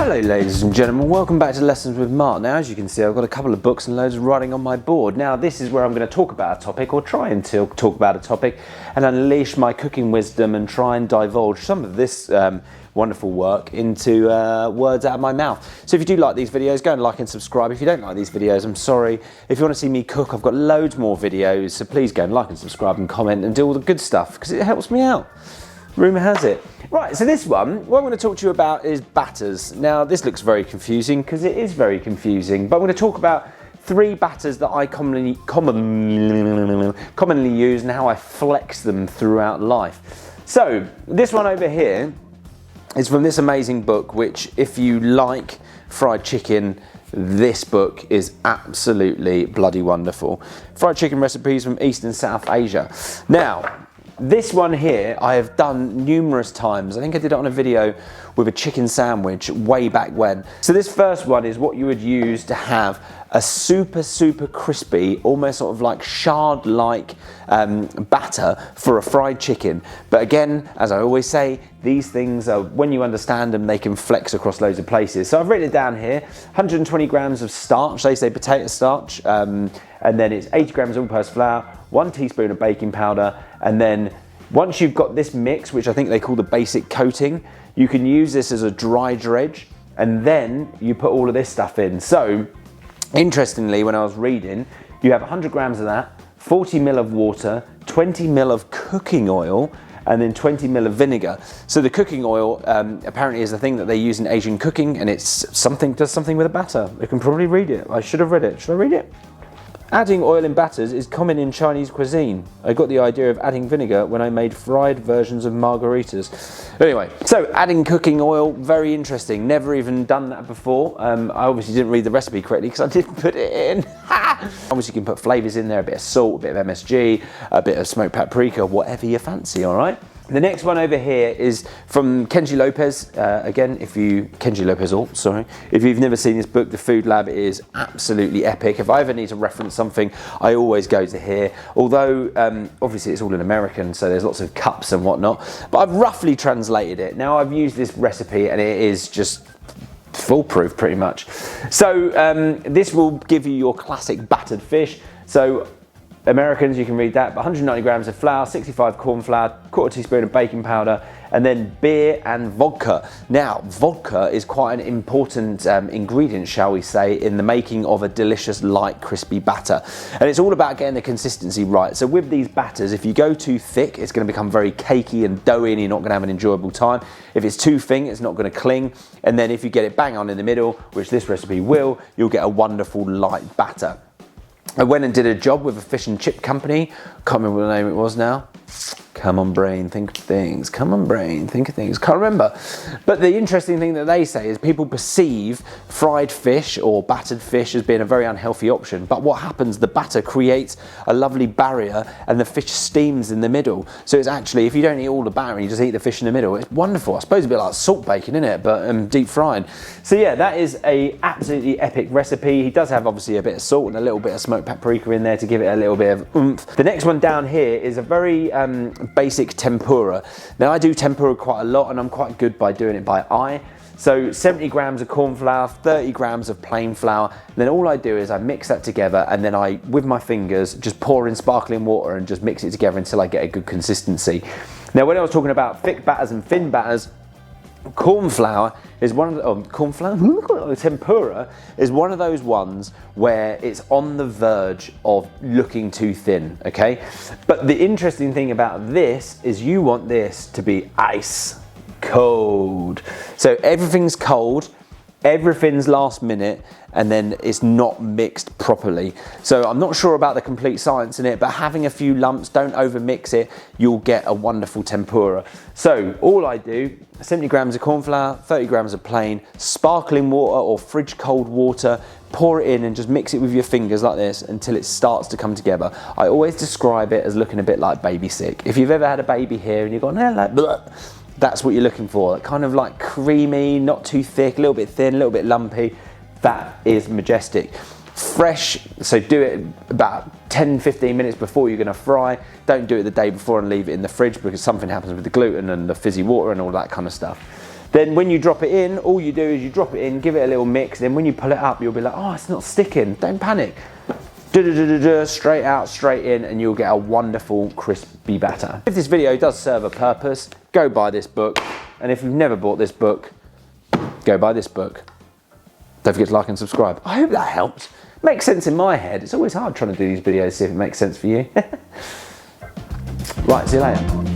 Hello ladies and gentlemen, welcome back to Lessons with Mark. Now as you can see, I've got a couple of books and loads of writing on my board. Now this is where I'm going to talk about a topic, or try and talk about a topic, and unleash my cooking wisdom and try and divulge some of this wonderful work into words out of my mouth. So if you do like these videos, go and like and subscribe. If you don't like these videos, I'm sorry. If you want to see me cook, I've got loads more videos, so please go and like and subscribe and comment and do all the good stuff, because it helps me out. Rumour has it. Right, so this one, what I'm going to talk to you about is batters. Now this looks very confusing, because it is very confusing, but I'm going to talk about 3 batters that I commonly use and how I flex them throughout life. So this one over here is from this amazing book, which if you like fried chicken, this book is absolutely bloody wonderful. Fried chicken recipes from East and South Asia. Now, this one here I have done numerous times. I think I did it on a video with a chicken sandwich way back when. So this first one is what you would use to have a super crispy, almost sort of like shard-like batter for a fried chicken. But again, as I always say, these things are, when you understand them, they can flex across loads of places. So I've written it down here: 120 grams of starch, they say potato starch, and then it's 80 grams of all-purpose flour, 1 teaspoon of baking powder, and then once you've got this mix, which I think they call the basic coating, you can use this as a dry dredge, and then you put all of this stuff in. So interestingly, when I was reading, you have 100 grams of that, 40 ml of water, 20 ml of cooking oil, and then 20 ml of vinegar. So the cooking oil apparently is the thing that they use in Asian cooking, and it's does something with a batter. You can probably read it. I should have read it. Should I read it? Adding oil in batters is common in Chinese cuisine. I got the idea of adding vinegar when I made fried versions of margaritas. Anyway, so adding cooking oil, very interesting. Never even done that before. I obviously didn't read the recipe correctly because I didn't put it in. Obviously you can put flavours in there, a bit of salt, a bit of MSG, a bit of smoked paprika, whatever you fancy, all right? The next one over here is from Kenji Lopez. Again, if you've never seen this book, The Food Lab is absolutely epic. If I ever need to reference something, I always go to here. Although, obviously it's all in American, so there's lots of cups and whatnot. But I've roughly translated it. Now I've used this recipe and it is just foolproof pretty much. So this will give you your classic battered fish. So Americans, you can read that, but 190 grams of flour, 65 corn flour, quarter teaspoon of baking powder, and then beer and vodka. Now, vodka is quite an important ingredient, shall we say, in the making of a delicious, light, crispy batter. And it's all about getting the consistency right. So with these batters, if you go too thick, it's going to become very cakey and doughy, and you're not going to have an enjoyable time. If it's too thin, it's not going to cling. And then if you get it bang on in the middle, which this recipe will, you'll get a wonderful, light batter. I went and did a job with a fish and chip company. Can't remember what the name it was now. Come on brain, think of things. Come on brain, think of things. Can't remember. But the interesting thing that they say is people perceive fried fish or battered fish as being a very unhealthy option. But what happens, the batter creates a lovely barrier and the fish steams in the middle. So it's actually, if you don't eat all the batter and you just eat the fish in the middle, it's wonderful. I suppose a bit like salt bacon, isn't it? But deep fried. So yeah, that is a absolutely epic recipe. He does have obviously a bit of salt and a little bit of smoked paprika in there to give it a little bit of oomph. The next one down here is a very basic tempura. Now I do tempura quite a lot, and I'm quite good by doing it by eye. So 70 grams of corn flour, 30 grams of plain flour. Then all I do is I mix that together, and then I, with my fingers, just pour in sparkling water and just mix it together until I get a good consistency. Now when I was talking about thick batters and thin batters, corn flour is one of the, tempura is one of those ones where it's on the verge of looking too thin, okay? But the interesting thing about this is you want this to be ice cold. So everything's cold, everything's last minute, and then it's not mixed properly. So I'm not sure about the complete science in it, but having a few lumps, don't over mix it, you'll get a wonderful tempura. So all I do, 70 grams of corn flour, 30 grams of plain, sparkling water or fridge cold water, pour it in and just mix it with your fingers like this until it starts to come together. I always describe it as looking a bit like baby sick. If you've ever had a baby here and you've gone, like, bleh, that's what you're looking for. Kind of like creamy, not too thick, a little bit thin, a little bit lumpy. That is majestic. Fresh, so do it about 10-15 minutes before you're going to fry. Don't do it the day before and leave it in the fridge, because something happens with the gluten and the fizzy water and all that kind of stuff. Then when you drop it in, all you do is you drop it in, give it a little mix, then when you pull it up, you'll be like, oh, it's not sticking. Don't panic. Straight out, straight in, and you'll get a wonderful crispy batter. If this video does serve a purpose, go buy this book. And if you've never bought this book, go buy this book. Don't forget to like and subscribe. I hope that helped. Makes sense in my head. It's always hard trying to do these videos, see if it makes sense for you. Right, see you later.